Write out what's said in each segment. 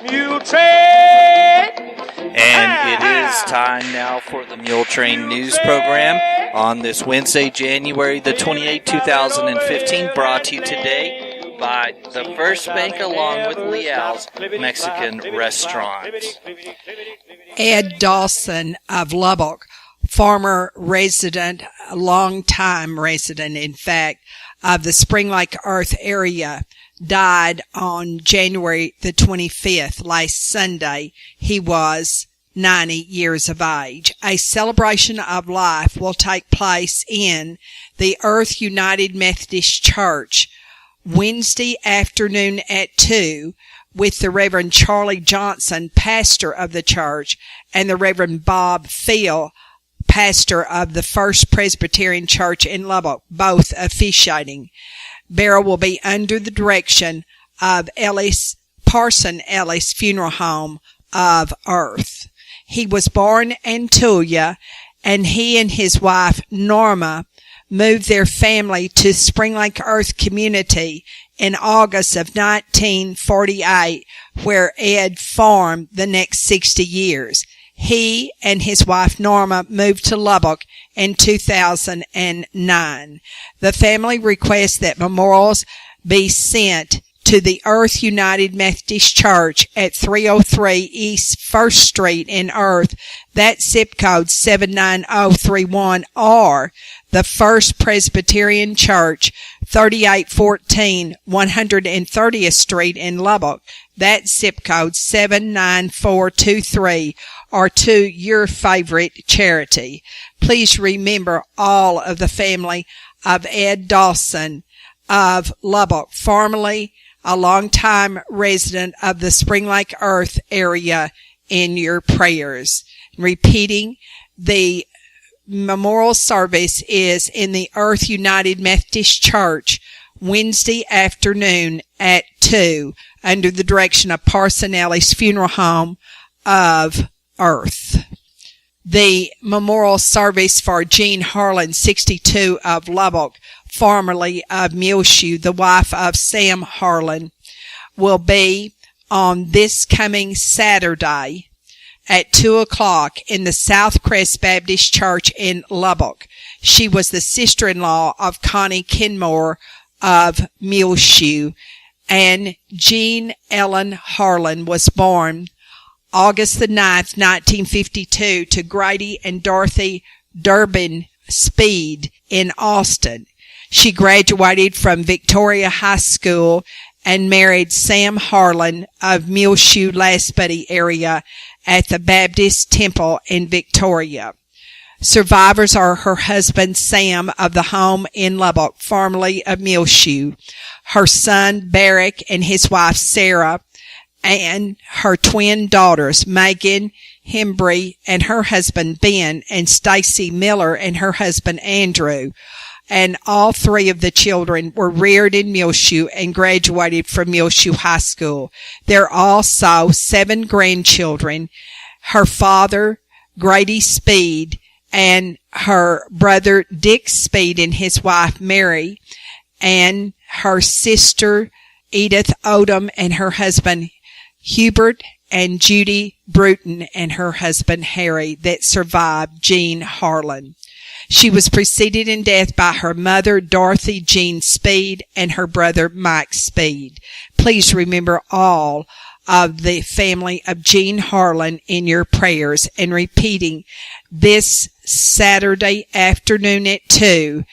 Muletrain! And it is time now for the Muletrain News Program on this Wednesday, January the 28th, 2015, brought to you today by the First Bank along with Leal's Mexican Restaurants. Ed Dawson of Lubbock, former resident, a long-time resident, in fact, of the Spring Lake Earth area, died on January the 25th, last Sunday. He was 90 years of age. A celebration of life will take place in the Earth United Methodist Church Wednesday afternoon at 2 with the Reverend Charlie Johnson, pastor of the church, and the Reverend Bob Phil, pastor of the First Presbyterian Church in Lubbock, both officiating. Burial will be under the direction of Parson Ellis Funeral Home of Earth. He was born in Tulia, and he and his wife Norma moved their family to Spring Lake Earth Community in August of 1948, where Ed farmed the next 60 years. He and his wife Norma moved to Lubbock in 2009. The family requests that memorials be sent to the Earth United Methodist Church at 303 East 1st Street in Earth, that's zip code 79031, or the First Presbyterian Church, 3814 130th Street in Lubbock, that's zip code 79423, or to your favorite charity. Please remember all of the family of Ed Dawson of Lubbock, formerly a longtime resident of the Spring Lake Earth area, in your prayers. Repeating, the memorial service is in the Earth United Methodist Church Wednesday afternoon at 2 under the direction of Parson Ellis Funeral Home of Earth. The memorial service for Jean Harlan, 62, of Lubbock, formerly of Muleshoe, the wife of Sam Harlan, will be on this coming Saturday at 2 o'clock in the Southcrest Baptist Church in Lubbock. She was the sister-in-law of Connie Kenmore of Muleshoe, and Jean Ellen Harlan was born August the 9th, 1952, to Grady and Dorothy Durbin Speed in Austin. She graduated from Victoria High School and married Sam Harlan of Muleshoe Lasputty area at the Baptist Temple in Victoria. Survivors are her husband Sam of the home in Lubbock, formerly of Muleshoe, her son Barrick and his wife Sarah, and her twin daughters Megan Hembry and her husband Ben, and Stacy Miller and her husband Andrew. And all three of the children were reared in Muleshoe and graduated from Muleshoe High School. There are also 7 grandchildren. Her father, Grady Speed, and her brother Dick Speed and his wife Mary, and her sister Edith Odom and her husband Hubert, and Judy Bruton and her husband Harry, that survived Jean Harlan. She was preceded in death by her mother, Dorothy Jean Speed, and her brother, Mike Speed. Please remember all of the family of Jean Harlan in your prayers. And repeating, this Saturday afternoon at 2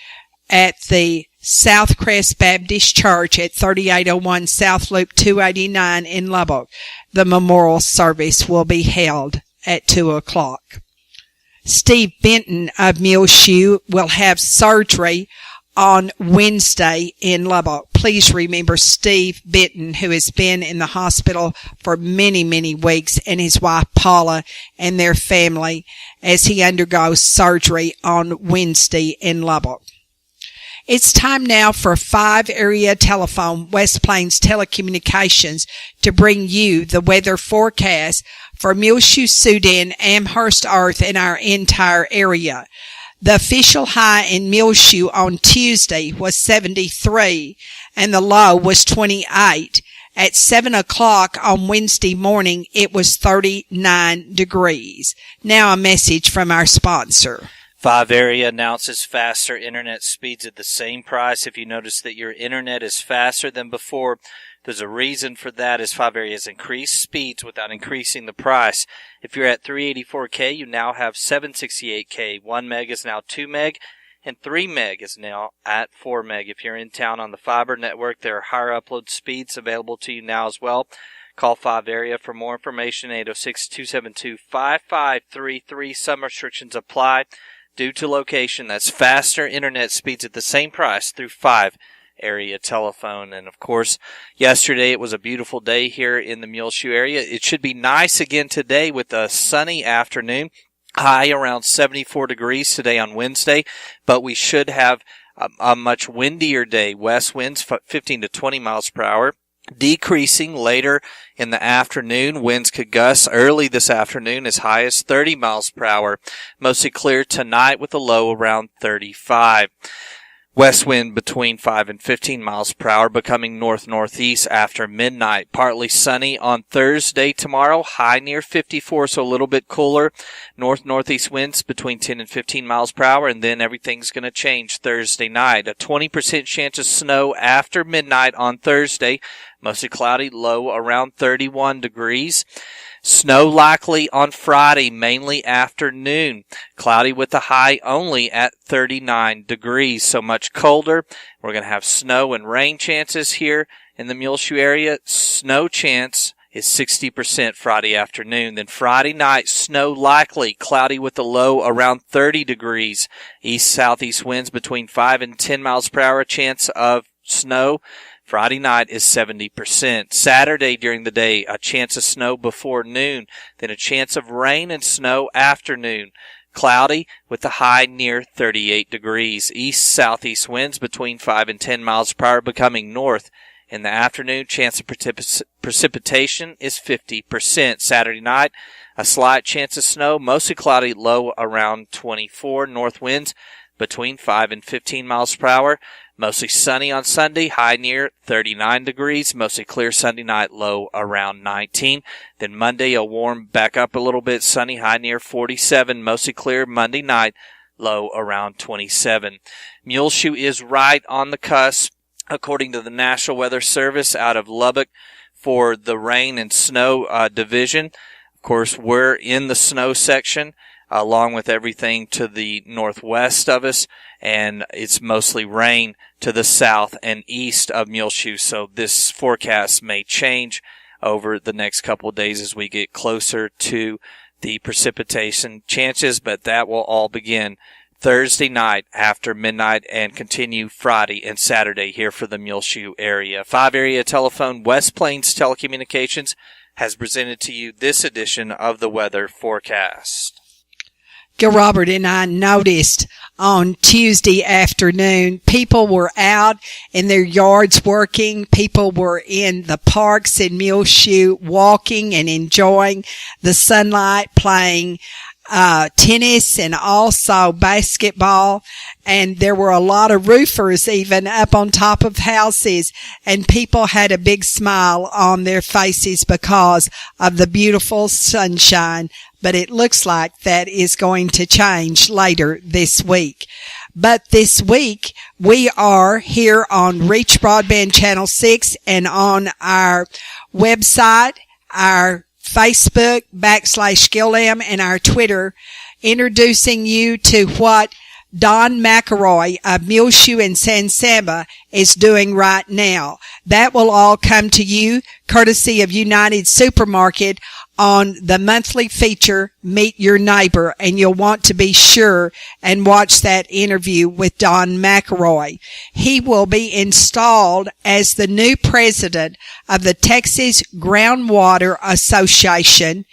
at the Southcrest Baptist Church at 3801 South Loop 289 in Lubbock, the memorial service will be held at 2 o'clock. Steve Benton of Muleshoe will have surgery on Wednesday in Lubbock. Please remember Steve Benton, who has been in the hospital for many, many weeks, and his wife Paula and their family as he undergoes surgery on Wednesday in Lubbock. It's time now for 5 Area Telephone West Plains Telecommunications to bring you the weather forecast for Muleshoe, Sudan, Amherst, Earth, and our entire area. The official high in Muleshoe on Tuesday was 73, and the low was 28. At 7 o'clock on Wednesday morning, it was 39 degrees. Now a message from our sponsor. 5 Area announces faster internet speeds at the same price. If you notice that your internet is faster than before, there's a reason for that, as 5 Area has increased speeds without increasing the price. If you're at 384K, you now have 768K. 1 meg is now 2 meg, and 3 meg is now at 4 meg. If you're in town on the fiber network, there are higher upload speeds available to you now as well. Call 5 Area for more information, 806-272-5533. Some restrictions apply due to location. That's faster internet speeds at the same price through 5 Area telephone. And of course, yesterday it was a beautiful day here in the Muleshoe area. It should be nice again today with a sunny afternoon. High around 74 degrees today on Wednesday, but we should have a much windier day. West winds 15 to 20 miles per hour. Decreasing later in the afternoon. Winds could gust early this afternoon as high as 30 miles per hour. Mostly clear tonight with a low around 35. West wind between 5 and 15 miles per hour, becoming north-northeast after midnight. Partly sunny on Thursday tomorrow, high near 54, so a little bit cooler. North-northeast winds between 10 and 15 miles per hour, and then everything's going to change Thursday night. A 20% chance of snow after midnight on Thursday. Mostly cloudy, low around 31 degrees. Snow likely on Friday, mainly afternoon. Cloudy with a high only at 39 degrees, so much colder. We're going to have snow and rain chances here in the Muleshoe area. Snow chance is 60% Friday afternoon. Then Friday night, snow likely, cloudy with a low around 30 degrees. East-southeast winds between 5 and 10 miles per hour, chance of snow. Friday night is 70%. Saturday during the day, a chance of snow before noon, then a chance of rain and snow afternoon. Cloudy with a high near 38 degrees. East-southeast winds between 5 and 10 miles per hour, becoming north. In the afternoon, chance of precipitation is 50%. Saturday night, a slight chance of snow, mostly cloudy, low around 24. North winds between 5 and 15 miles per hour. Mostly sunny on Sunday, high near 39 degrees. Mostly clear Sunday night, low around 19. Then Monday, a warm back up a little bit, sunny, high near 47. Mostly clear Monday night, low around 27. Muleshoe is right on the cusp, according to the National Weather Service out of Lubbock, for the rain and snow division. Of course, we're in the snow section, along with everything to the northwest of us, and it's mostly rain to the south and east of Muleshoe, so this forecast may change over the next couple of days as we get closer to the precipitation chances, but that will all begin Thursday night after midnight and continue Friday and Saturday here for the Muleshoe area. 5 Area telephone, West Plains Telecommunications, has presented to you this edition of the weather forecast. Gil Robert and I noticed on Tuesday afternoon, people were out in their yards working. People were in the parks in Muleshoe walking and enjoying the sunlight, playing tennis and also basketball. And there were a lot of roofers even up on top of houses, and people had a big smile on their faces because of the beautiful sunshine. But it looks like that is going to change later this week. But this week, we are here on Reach Broadband Channel 6 and on our website, our Facebook, /Gillam, and our Twitter, introducing you to what Don McElroy of Muleshoe and San Saba is doing right now. That will all come to you courtesy of United Supermarket on the monthly feature, Meet Your Neighbor, and you'll want to be sure and watch that interview with Don McElroy. He will be installed as the new president of the Texas Groundwater Association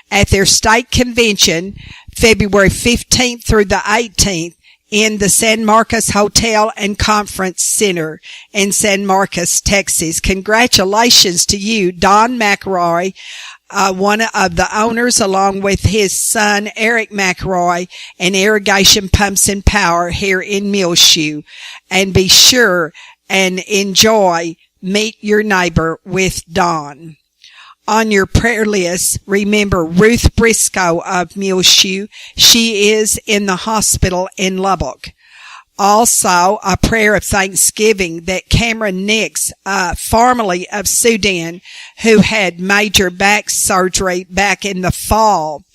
at their state convention, February 15th through the 18th in the San Marcos Hotel and Conference Center in San Marcos, Texas. Congratulations to you, Don McElroy, one of the owners, along with his son, Eric McElroy, and Irrigation Pumps and Power here in Muleshoe. And be sure and enjoy Meet Your Neighbor with Don. On your prayer list, remember Ruth Briscoe of Muleshoe. She is in the hospital in Lubbock. Also, a prayer of thanksgiving that Cameron Nix, formerly of Sudan, who had major back surgery back in the fall,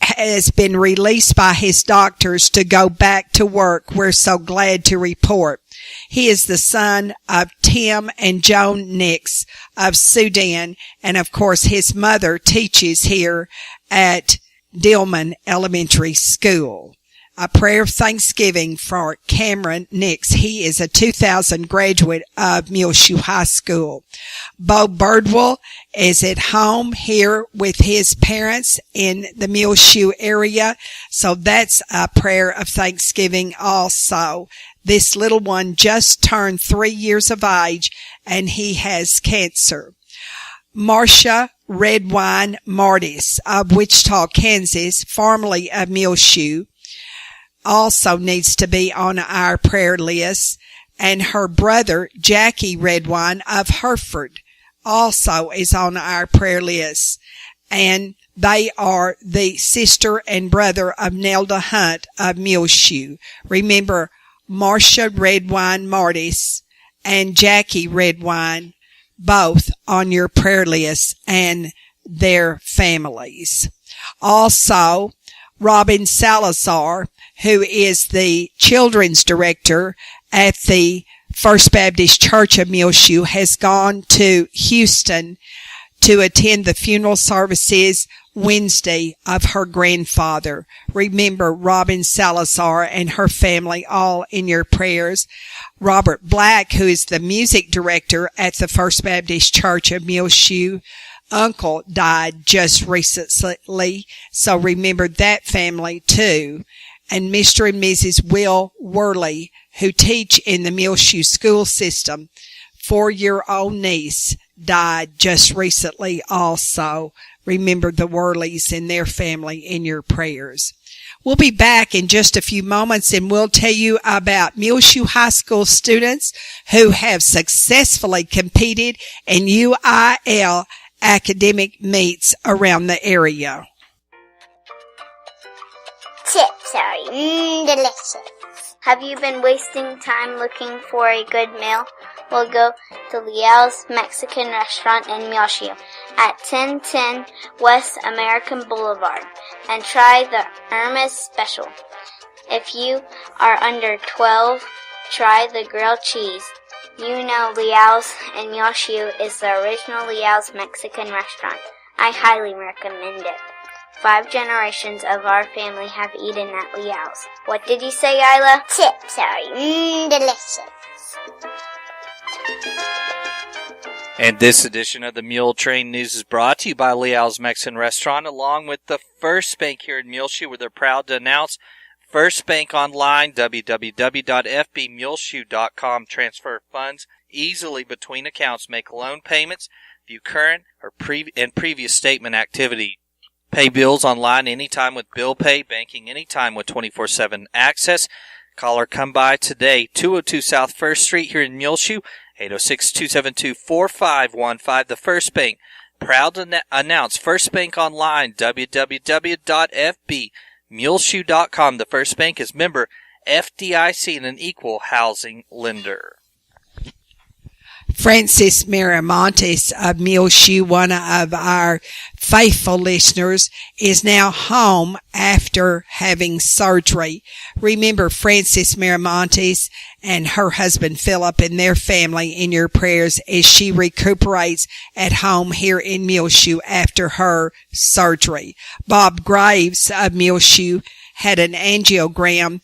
has been released by his doctors to go back to work. We're so glad to report. He is the son of Tim and Joan Nix of Sudan, and of course his mother teaches here at Dillman Elementary School. A prayer of thanksgiving for Cameron Nix. He is a 2000 graduate of Muleshoe High School. Bo Birdwell is at home here with his parents in the Muleshoe area, so that's a prayer of thanksgiving also. This little one just turned 3 years of age, and he has cancer. Marcia Redwine Martis of Wichita, Kansas, formerly of Muleshoe, also needs to be on our prayer list. And her brother, Jackie Redwine of Hereford, also is on our prayer list. And they are the sister and brother of Nelda Hunt of Muleshoe. Remember, Marcia Redwine Martis and Jackie Redwine, both on your prayer list, and their families. Also, Robin Salazar, who is the children's director at the First Baptist Church of Muleshoe, has gone to Houston to attend the funeral services Wednesday of her grandfather. Remember Robin Salazar and her family all in your prayers. Robert Black, who is the music director at the First Baptist Church of Muleshoe, uncle died just recently, so remember that family too. And Mr. and Mrs. Will Worley, who teach in the Muleshoe school system, 4-year-old niece died just recently also. Remember the Worleys and their family in your prayers. We'll be back in just a few moments, and we'll tell you about Muleshoe High School students who have successfully competed in UIL academic meets around the area. Chips are delicious. Have you been wasting time looking for a good meal? Well, go to Leal's Mexican Restaurant in Muleshoe at 1010 West American Boulevard and try the Irma's Special. If you are under 12, try the grilled cheese. You know Leal's in Muleshoe is the original Leal's Mexican restaurant. I highly recommend it. 5 generations of our family have eaten at Leal's. What did you say, Isla? Chips are delicious. And this edition of the Muletrain News is brought to you by Leal's Mexican Restaurant, along with the First Bank here in Muleshoe, where they're proud to announce First Bank Online, www.fbmuleshoe.com. Transfer funds easily between accounts, make loan payments, view current or previous statement activity. Pay bills online anytime with Bill Pay, banking anytime with 24/7 access. Call or come by today, 202 South 1st Street here in Muleshoe, 806-272-4515. The First Bank, proud to announce First Bank Online, www.fbmuleshoe.com. The First Bank is member FDIC and an equal housing lender. Francis Miramontes of Muleshoe, one of our faithful listeners, is now home after having surgery. Remember Francis Miramontes and her husband Philip and their family in your prayers as she recuperates at home here in Muleshoe after her surgery. Bob Graves of Muleshoe had an angiogram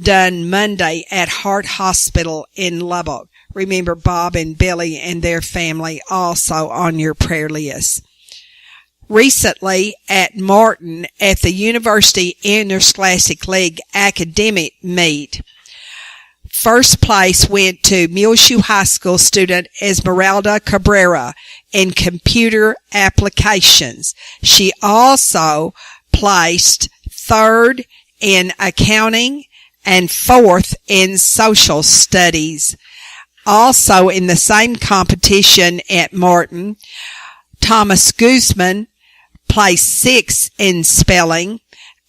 done Monday at Heart Hospital in Lubbock. Remember Bob and Billy and their family also on your prayer list. Recently at Martin at the University Interscholastic League Academic Meet, first place went to Muleshoe High School student Esmeralda Cabrera in computer applications. She also placed third in accounting and fourth in social studies. Also in the same competition at Martin, Thomas Guzman placed sixth in spelling,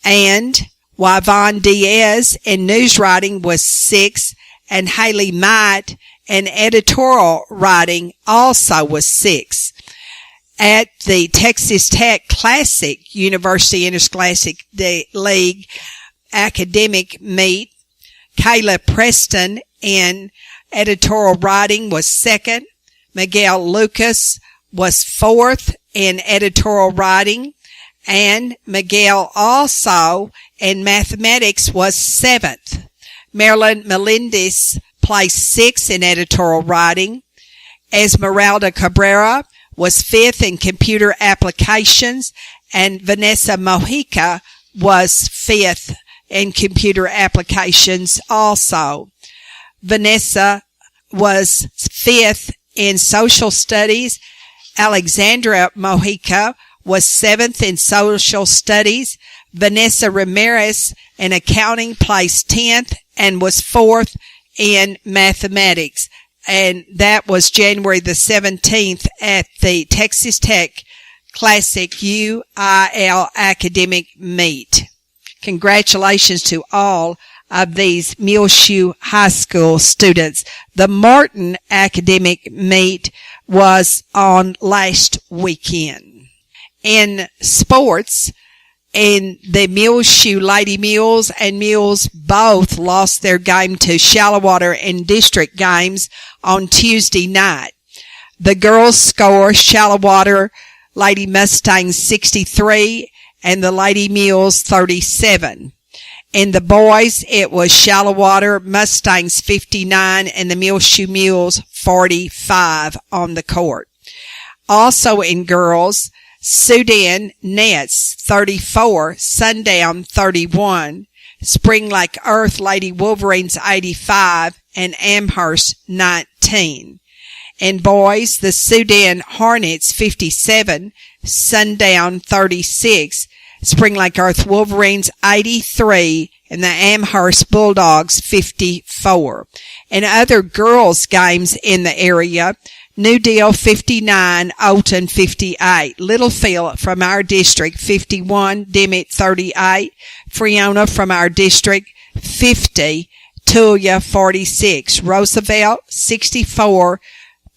and Yvonne Diaz in news writing was sixth, and Haley Might in editorial writing also was sixth. At the Texas Tech Classic University Interscholastic League Academic Meet, Kayla Preston in editorial writing was second. Miguel Lucas was fourth in editorial writing, and Miguel also in mathematics was seventh. Marilyn Melendez placed sixth in editorial writing. Esmeralda Cabrera was fifth in computer applications, and Vanessa Mojica was fifth in computer applications also. Vanessa was fifth in social studies. Alexandra Mojica was seventh in social studies. Vanessa Ramirez in accounting placed 10th and was fourth in mathematics. And that was January the 17th at the Texas Tech Classic UIL Academic Meet. Congratulations to all of these Muleshoe High School students. The Martin Academic Meet was on last weekend. In sports, in the Muleshoe Lady Mules and Mules both lost their game to Shallowater in district games on Tuesday night. The girls score Shallowater Lady Mustangs 63 and the Lady Mules 37. In the boys, it was Shallowater Mustangs 59 and the Muleshoe Mules 45 on the court. Also in girls, Sudan Nets 34, Sundown 31, Spring Lake Earth Lady Wolverines 85, and Amherst 19. In boys, the Sudan Hornets 57, Sundown 36, Spring Lake Earth Wolverines 83, and the Amherst Bulldogs 54. In other girls' games in the area, New Deal 59, Olton 58, Littlefield from our district 51, Dimmitt 38, Freona from our district 50, Tulia 46, Roosevelt 64,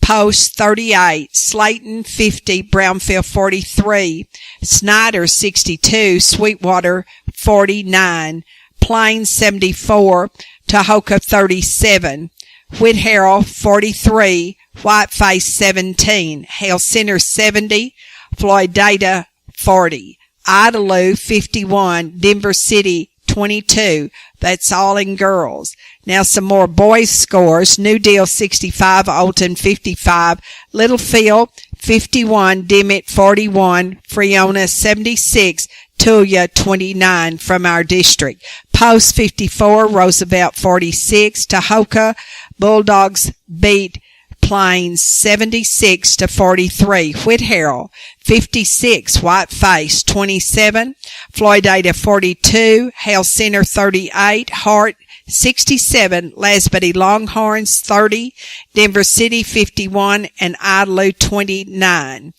Post 38, Slayton 50, Brownfield 43, Snyder 62, Sweetwater 49, Plains 74, Tahoka 37, Whitharrow 43, Whiteface 17, Hale Center 70, Floydada 40, Idalou 51, Denver City 22. That's all in girls. Now some more boys scores. New Deal 65, Olton 55, Littlefield 51, Dimmitt 41, Freona 76, Tulia 29 from our district. Post 54, Roosevelt 46, Tahoka Bulldogs beat Plains 76 to 43. Whitharrow 56, Whiteface 27, Floydada 42, Hale Center 38, Hart 67, Lasbody Longhorns 30, Denver City 51, and Idalou 29.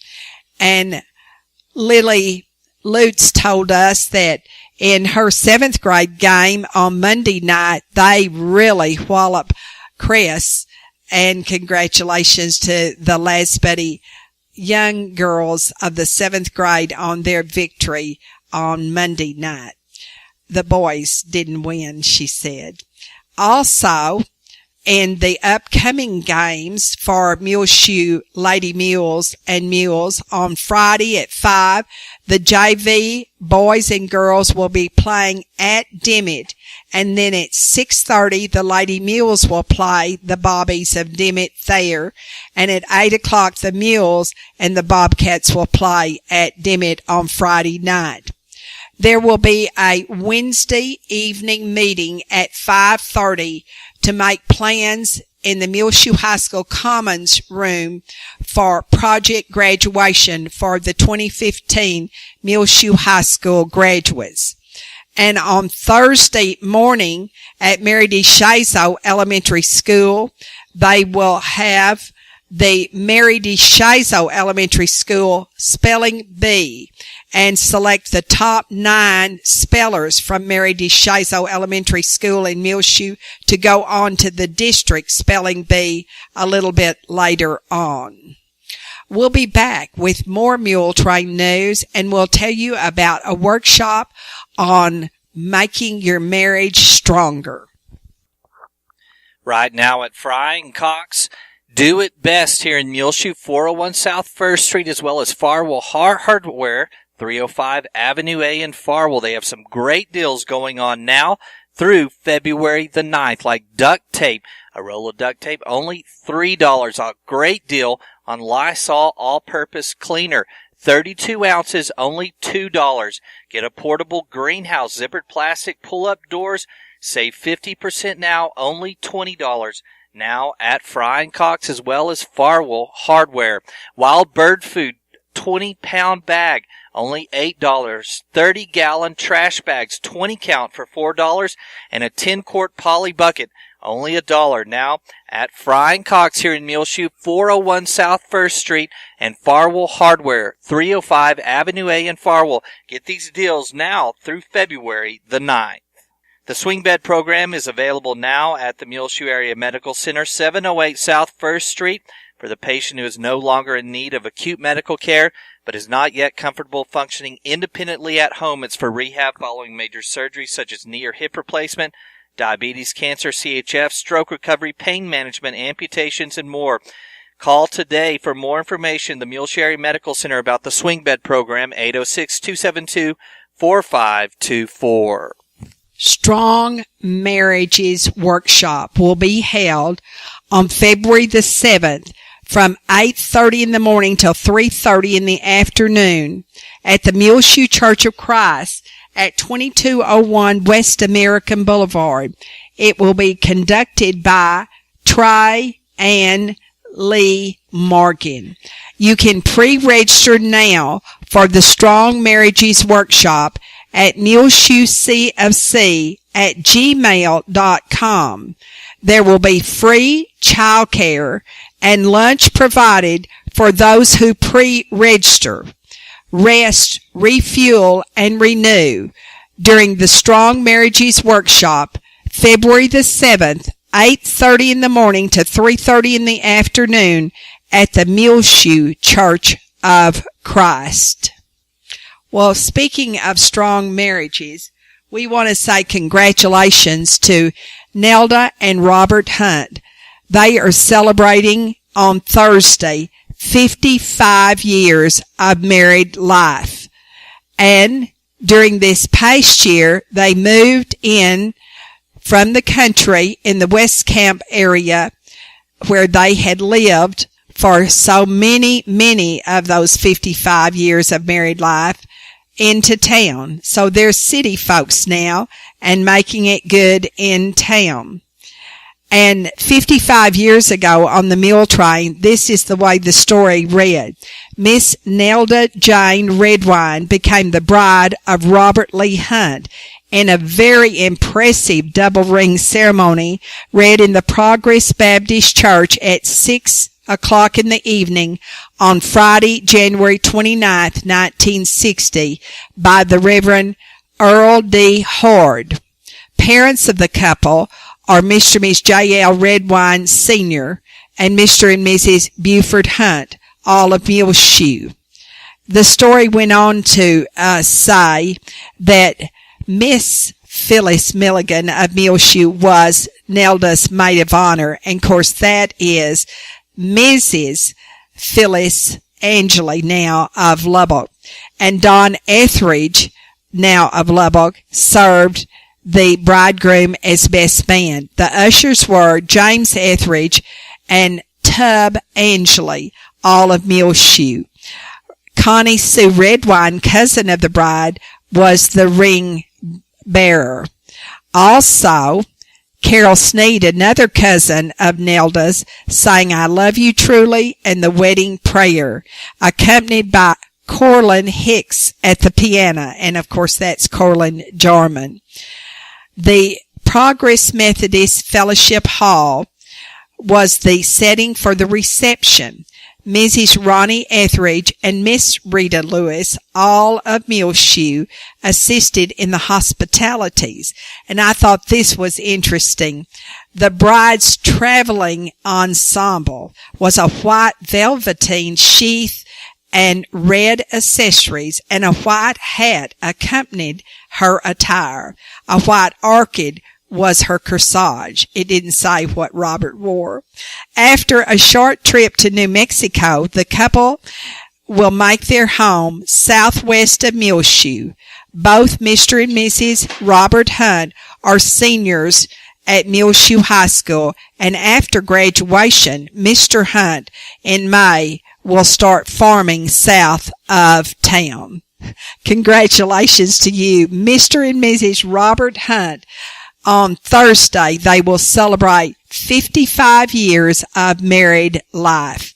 And Lily Lutz told us that in her 7th grade game on Monday night, they really wallop Chris. And congratulations to the Lasbody young girls of the 7th grade on their victory on Monday night. The boys didn't win, she said. Also, in the upcoming games for Muleshoe Lady Mules and Mules on Friday at 5, the JV boys and girls will be playing at Dimmitt. And then at 6:30, the Lady Mules will play the Bobbies of Dimmitt there. And at 8 o'clock, the Mules and the Bobcats will play at Dimmitt on Friday night. There will be a Wednesday evening meeting at 5:30 to make plans in the Muleshoe High School Commons room for project graduation for the 2015 Muleshoe High School graduates. And on Thursday morning at Mary D. Shazo Elementary School, they will have the Mary D. Shazo Elementary School Spelling Bee and select the top 9 spellers from Mary D. Shazo Elementary School in Muleshoe to go on to the district Spelling Bee a little bit later on. We'll be back with more Muletrain news, and we'll tell you about a workshop on making your marriage stronger. Right now at Frying Cox, do it best here in Muleshoe, 401 South 1st Street, as well as Farwell Hardware, 305 Avenue A in Farwell. They have some great deals going on now through February the 9th, like duct tape. A roll of duct tape, only $3. A great deal on Lysol all-purpose cleaner. 32 ounces, only $2. Get a portable greenhouse zippered plastic pull-up doors. Save 50% now, only $20. Now at Frying Cox as well as Farwell Hardware. Wild bird food, 20-pound bag, only $8. 30-gallon trash bags, 20 count for $4. And a 10-quart poly bucket, only $1. Now at Frying Cox here in Muleshoe, 401 South 1st Street, and Farwell Hardware, 305 Avenue A in Farwell. Get these deals now through February the 9th. The swing bed program is available now at the Muleshoe Area Medical Center, 708 South 1st Street, for the patient who is no longer in need of acute medical care but is not yet comfortable functioning independently at home. It's for rehab following major surgeries such as knee or hip replacement, diabetes, cancer, CHF, stroke recovery, pain management, amputations, and more. Call today for more information. The Muleshoe Area Medical Center about the swing bed program, 806-272-4524. Strong Marriages Workshop will be held on February the 7th from 8:30 in the morning till 3:30 in the afternoon at the Muleshoe Church of Christ at 2201 West American Boulevard. It will be conducted by Trey and Lee Morgan. You can pre-register now for the Strong Marriages Workshop at muleshoecfc@gmail.com. There will be free childcare and lunch provided for those who pre-register. Rest, refuel, and renew during the Strong Marriages Workshop, February the 7th, 8:30 in the morning to 3:30 in the afternoon at the Muleshoe Church of Christ. Well, speaking of strong marriages, we want to say congratulations to Nelda and Robert Hunt. They are celebrating on Thursday 55 years of married life. And during this past year, they moved in from the country in the West Camp area where they had lived for so many of those 55 years of married life into town. So they're city folks now and making it good in town. And 55 years ago on the Muletrain, this is the way the story read. Miss Nelda Jane Redwine became the bride of Robert Lee Hunt in a very impressive double ring ceremony read in the Progress Baptist Church at 6 o'clock in the evening on Friday, January 29th, 1960 by the Reverend Earl D. Hord. Parents of the couple are Mr. and Miss J.L. Redwine Sr. and Mr. and Mrs. Buford Hunt, all of Muleshoe. The story went on to say that Miss Phyllis Milligan of Muleshoe was Nelda's maid of honor. And, of course, that is Mrs. Phyllis Angeli, now of Lubbock. And Don Etheridge, now of Lubbock, served the bridegroom as best man. The ushers were James Etheridge and Tub Angeli, all of Muleshoe. Connie Sue Redwine, cousin of the bride, was the ring bearer. Also, Carol Sneed, another cousin of Nelda's, sang I Love You Truly and the Wedding Prayer, accompanied by Corlin Hicks at the piano, and of course that's Corlin Jarman. The Progress Methodist Fellowship Hall was the setting for the reception. Mrs. Ronnie Etheridge and Miss Rita Lewis, all of Muleshoe, assisted in the hospitalities. And I thought this was interesting. The bride's traveling ensemble was a white velveteen sheath and red accessories, and a white hat accompanied her attire. A white orchid was her corsage. It didn't say what Robert wore. After a short trip to New Mexico, the couple will make their home southwest of Muleshoe. Both Mr. and Mrs. Robert Hunt are seniors at Muleshoe High School, and after graduation, Mr. Hunt in May will start farming south of town. Congratulations to you, Mr. and Mrs. Robert Hunt. On Thursday, they will celebrate 55 years of married life.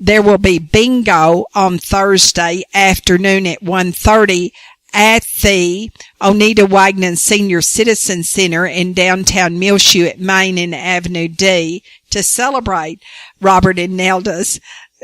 There will be bingo on Thursday afternoon at 1:30 at the Oneida Wagner Senior Citizen Center in downtown Muleshoe at Main and Avenue D to celebrate Robert and Nelda's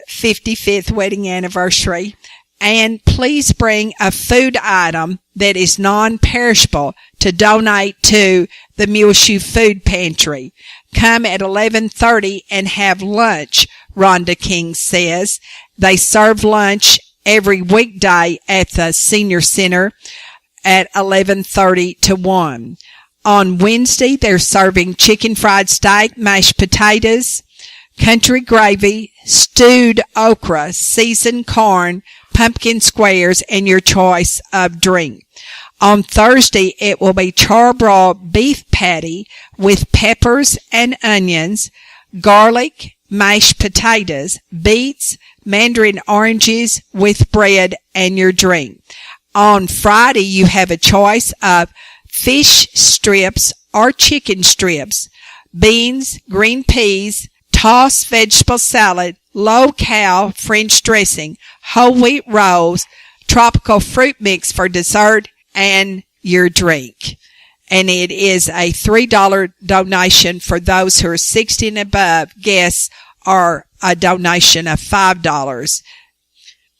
55th wedding anniversary. And please bring a food item that is non-perishable to donate to the Muleshoe Food Pantry. Come at 11:30 and have lunch, Rhonda King says. They serve lunch every weekday at the Senior Center at 11:30 to 1. On Wednesday, they're serving chicken fried steak, mashed potatoes, country gravy, stewed okra, seasoned corn, pumpkin squares, and your choice of drink. On Thursday, it will be charbroiled beef patty with peppers and onions, garlic, mashed potatoes, beets, mandarin oranges with bread, and your drink. On Friday, you have a choice of fish strips or chicken strips, beans, green peas, tossed vegetable salad, low-cal French dressing, whole wheat rolls, tropical fruit mix for dessert, and your drink. And it is a $3 donation for those who are 60 and above guests, or a donation of $5.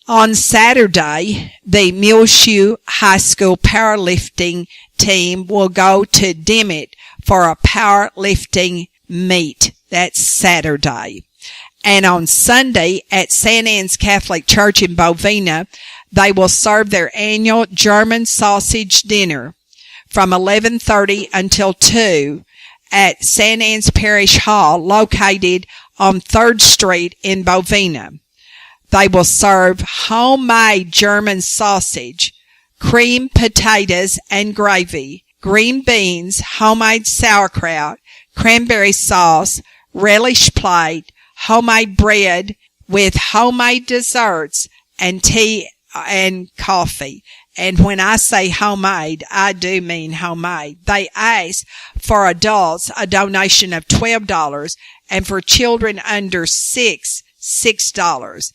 On Saturday, the Muleshoe High School powerlifting team will go to Dimmitt for a powerlifting meet. That's Saturday. And on Sunday at St. Anne's Catholic Church in Bovina, they will serve their annual German sausage dinner from 11:30 until 2 at St. Anne's Parish Hall, located on 3rd Street in Bovina. They will serve homemade German sausage, creamed potatoes and gravy, green beans, homemade sauerkraut, cranberry sauce, relish plate, homemade bread with homemade desserts, and tea and coffee. And when I say homemade, I do mean homemade. They ask for adults a donation of $12, and for children under $6.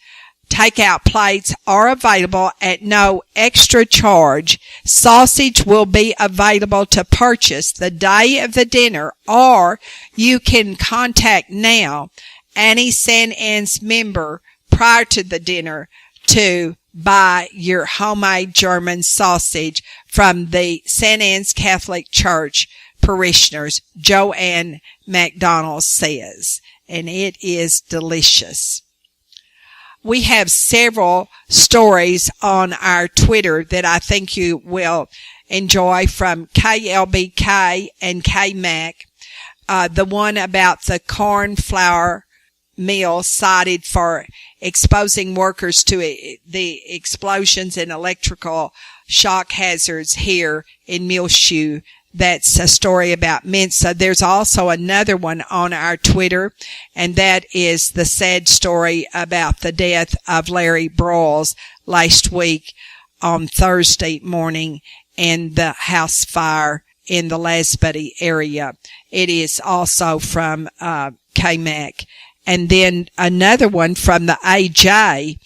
Takeout plates are available at no extra charge. Sausage will be available to purchase the day of the dinner, or you can contact now Annie St. Anne's member prior to the dinner to buy your homemade German sausage from the St. Anne's Catholic Church parishioners, Joanne McDonald says, and it is delicious. We have several stories on our Twitter that I think you will enjoy from KLBK and KMAC. The one about the corn flour mill cited for exposing workers to the explosions and electrical shock hazards here in Muleshoe. That's a story about Mensa. There's also another one on our Twitter, and that is the sad story about the death of Larry Broyles last week on Thursday morning and the house fire in the Lasbuddy area. It is also from KMAC. And then another one from the AJ,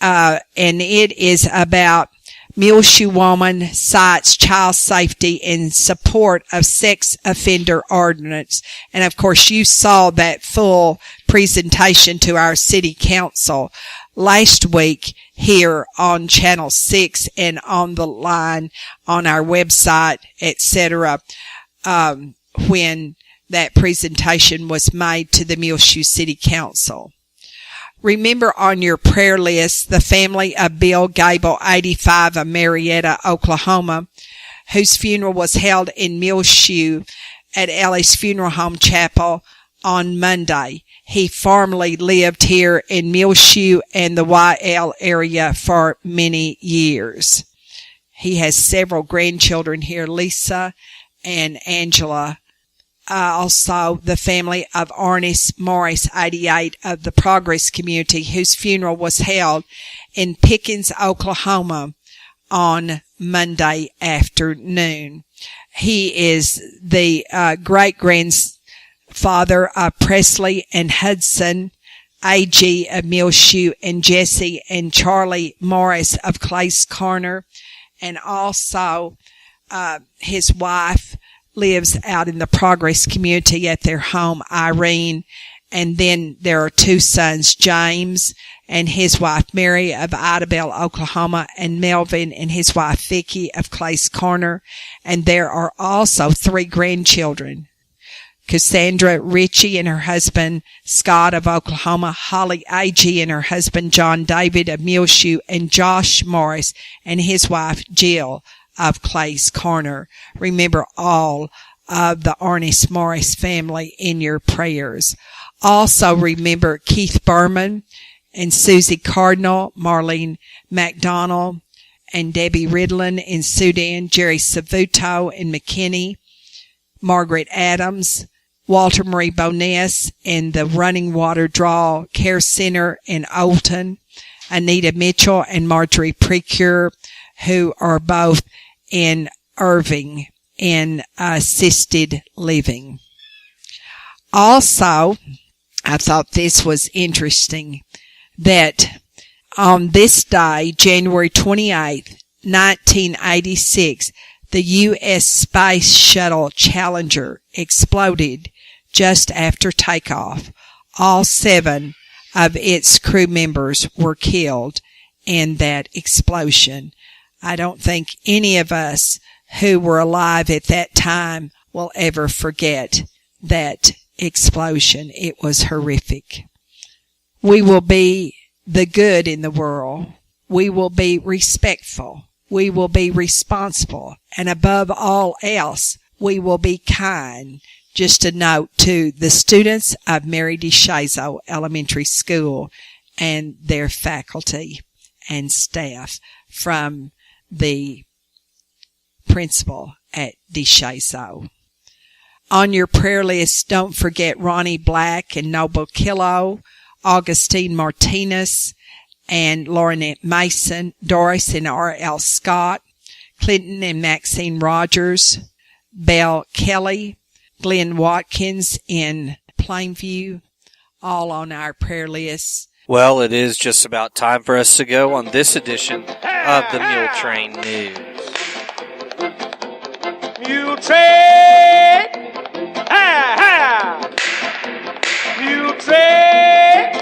and it is about Muleshoe woman cites child safety in support of sex offender ordinance. And of course, you saw that full presentation to our city council last week here on Channel 6 and on the line on our website, etc., when that presentation was made to the Muleshoe City Council. Remember on your prayer list the family of Bill Gable, 85, of Marietta, Oklahoma, whose funeral was held in Muleshoe at Ellie's Funeral Home Chapel on Monday. He formerly lived here in Muleshoe and the YL area for many years. He has several grandchildren here, Lisa and Angela. Also, the family of Ernest Morris, 88, of the Progress community, whose funeral was held in Pickens, Oklahoma on Monday afternoon. He is the great-grandfather of Presley and Hudson, AG of Muleshoe, and Jesse and Charlie Morris of Clays Corner, and also his wife lives out in the Progress community at their home, Irene. And then there are two sons, James and his wife Mary of Idabel, Oklahoma, and Melvin and his wife Vicky of Clays Corner. And there are also three grandchildren, Cassandra Ritchie and her husband Scott of Oklahoma, Holly A.G. and her husband John David of Muleshoe, and Josh Morris and his wife Jill of Clays Corner. Remember all of the Ernest Morris family in your prayers. Also remember Keith Berman and Susie Cardinal, Marlene McDonald and Debbie Ridlin in Sudan, Jerry Savuto in McKinney, Margaret Adams, Walter Marie Boness in the Running Water Draw Care Center in Olton, Anita Mitchell and Marjorie Precure, who are both in Irving in assisted living. Also, I thought this was interesting that on this day, January 28th, 1986, the U.S. Space Shuttle Challenger exploded just after takeoff. All 7 of its crew members were killed in that explosion. I don't think any of us who were alive at that time will ever forget that explosion. It was horrific. We will be the good in the world. We will be respectful. We will be responsible. And above all else, we will be kind. Just a note to the students of Mary DeShazo Elementary School and their faculty and staff from the principal at DeShazo. On your prayer list, don't forget Ronnie Black and Noble Killo, Augustine Martinez and Laurinette Mason, Doris and R.L. Scott, Clinton and Maxine Rogers, Belle Kelly, Glenn Watkins in Plainview, all on our prayer list. Well, it is just about time for us to go on this edition of the Muletrain News. Muletrain! Ha ha! Muletrain!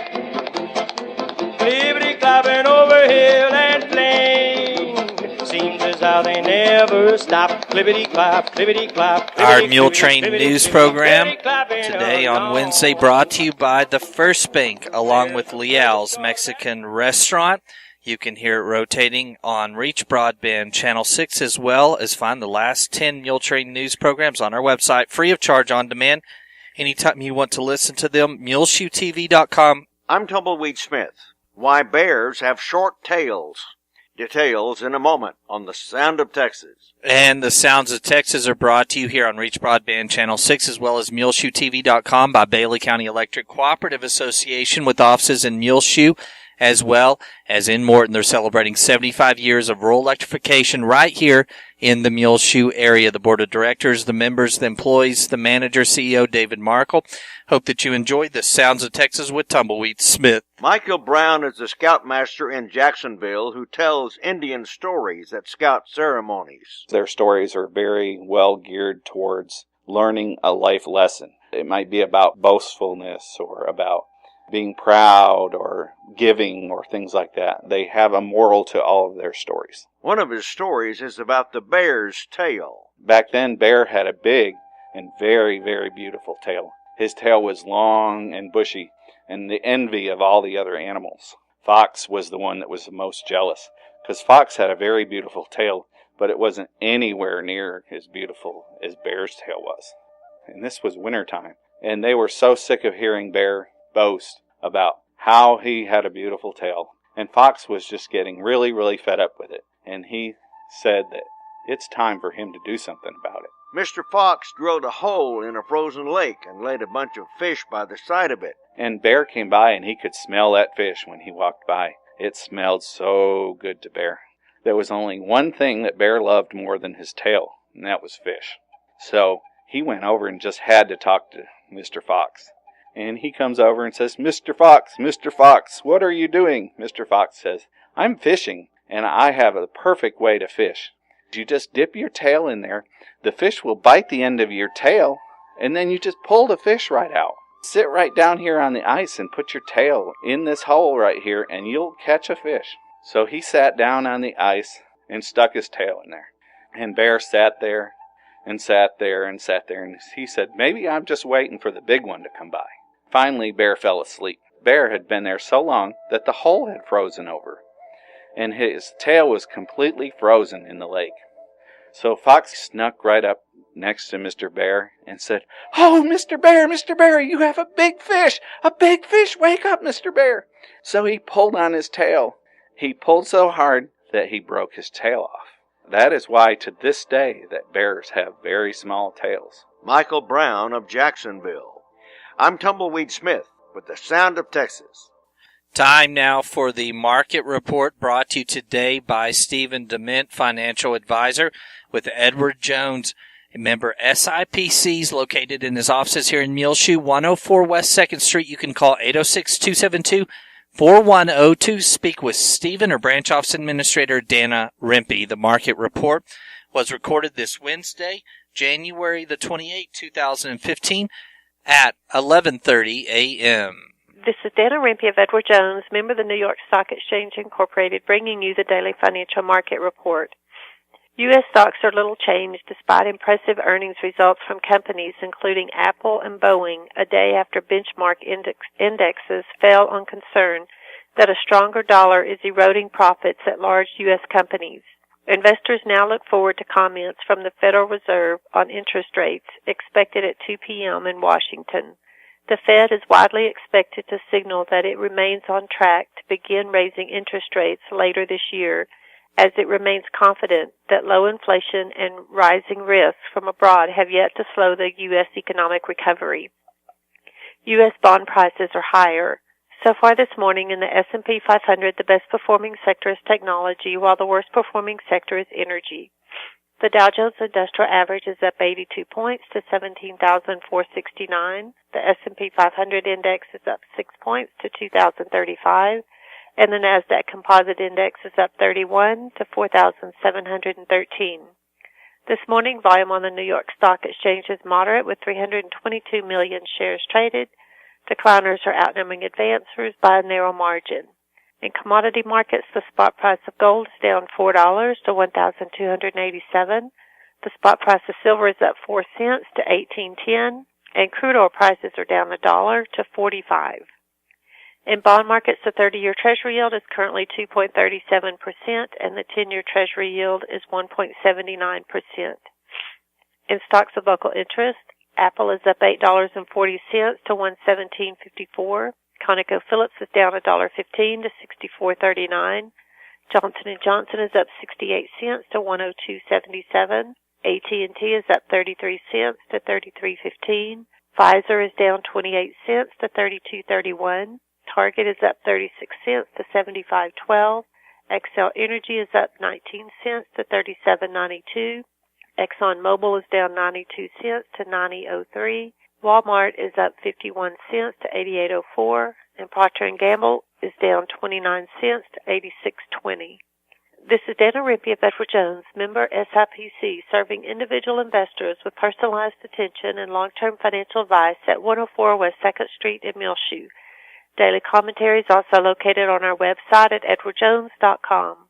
Clippity-clopping over hill and plain. Seems as how they never stop. Clippity-clop, clippity-clop. Our Muletrain News program today on Wednesday brought to you by the First Bank along with Leal's Mexican Restaurant. You can hear it rotating on Reach Broadband Channel 6, as well as find the last 10 Muletrain news programs on our website, free of charge on demand. Anytime you want to listen to them, muleshoetv.com. I'm Tumbleweed Smith. Why bears have short tails. Details in a moment on The Sound of Texas. And the Sounds of Texas are brought to you here on Reach Broadband Channel 6, as well as muleshoetv.com by Bailey County Electric Cooperative Association, with offices in Muleshoe as well as in Morton. They're celebrating 75 years of rural electrification right here in the Muleshoe area. The board of directors, the members, the employees, the manager, CEO David Markle. Hope that you enjoyed the Sounds of Texas with Tumbleweed Smith. Michael Brown is the scoutmaster in Jacksonville who tells Indian stories at scout ceremonies. Their stories are very well geared towards learning a life lesson. It might be about boastfulness or about being proud or giving or things like that. They have a moral to all of their stories. One of his stories is about the bear's tail. Back then, Bear had a big and very, very beautiful tail. His tail was long and bushy and the envy of all the other animals. Fox was the one that was the most jealous, because Fox had a very beautiful tail, but it wasn't anywhere near as beautiful as Bear's tail was. And this was wintertime, and they were so sick of hearing Bear boast about how he had a beautiful tail. And Fox was just getting really, really fed up with it. And he said that it's time for him to do something about it. Mr. Fox drilled a hole in a frozen lake and laid a bunch of fish by the side of it. And Bear came by, and he could smell that fish when he walked by. It smelled so good to Bear. There was only one thing that Bear loved more than his tail, and that was fish. So he went over and just had to talk to Mr. Fox. And he comes over and says, Mr. Fox, what are you doing? Mr. Fox says, I'm fishing, and I have a perfect way to fish. You just dip your tail in there, the fish will bite the end of your tail, and then you just pull the fish right out. Sit right down here on the ice and put your tail in this hole right here, and you'll catch a fish. So he sat down on the ice and stuck his tail in there. And Bear sat there and sat there and sat there, and he said, maybe I'm just waiting for the big one to come by. Finally, Bear fell asleep. Bear had been there so long that the hole had frozen over, and his tail was completely frozen in the lake. So Fox snuck right up next to Mr. Bear and said, Oh, Mr. Bear, you have a big fish! A big fish! Wake up, Mr. Bear! So he pulled on his tail. He pulled so hard that he broke his tail off. That is why to this day that bears have very small tails. Michael Brown of Jacksonville. I'm Tumbleweed Smith with The Sound of Texas. Time now for the market report, brought to you today by Stephen Dement, financial advisor with Edward Jones, a member SIPCs, located in his offices here in Muleshoe, 104 West 2nd Street. You can call 806-272-4102. Speak with Stephen or branch office administrator Dana Rempe. The market report was recorded this Wednesday, January the 28th, 2015 at 11:30 a.m. This is Dana Rempe of Edward Jones, member of the New York Stock Exchange Incorporated, bringing you the daily financial market report. U.S. stocks are little changed despite impressive earnings results from companies including Apple and Boeing a day after benchmark indexes fell on concern that a stronger dollar is eroding profits at large U.S. companies. Investors now look forward to comments from the Federal Reserve on interest rates expected at 2 p.m. in Washington. The Fed is widely expected to signal that it remains on track to begin raising interest rates later this year, as it remains confident that low inflation and rising risks from abroad have yet to slow the U.S. economic recovery. U.S. bond prices are higher. So far this morning in the S&P 500, the best performing sector is technology, while the worst performing sector is energy. The Dow Jones Industrial Average is up 82 points to 17,469. The S&P 500 Index is up 6 points to 2,035. And the NASDAQ Composite Index is up 31 to 4,713. This morning, volume on the New York Stock Exchange is moderate, with 322 million shares traded. Decliners are outnumbering advancers by a narrow margin. In commodity markets, the spot price of gold is down $4 to $1,287. The spot price of silver is up 4 cents to $18.10, and crude oil prices are down $1 to $45. In bond markets, the 30-year Treasury yield is currently 2.37%, and the 10-year Treasury yield is 1.79%. In stocks of local interest, Apple is up $8.40 to $117.54. ConocoPhillips is down $1.15 to $64.39. Johnson & Johnson is up 68 cents to $102.77. AT&T is up 33 cents to $33.15. Pfizer is down 28 cents to $32.31. Target is up 36 cents to $75.12. Xcel Energy is up 19 cents to $37.92. ExxonMobil is down 92 cents to $90.03. Walmart is up 51 cents to $88.04. And Procter & Gamble is down 29 cents to $86.20. This is Dana Rippey of Edward Jones, member SIPC, serving individual investors with personalized attention and long-term financial advice at 104 West 2nd Street in Muleshoe. Daily commentary is also located on our website at edwardjones.com.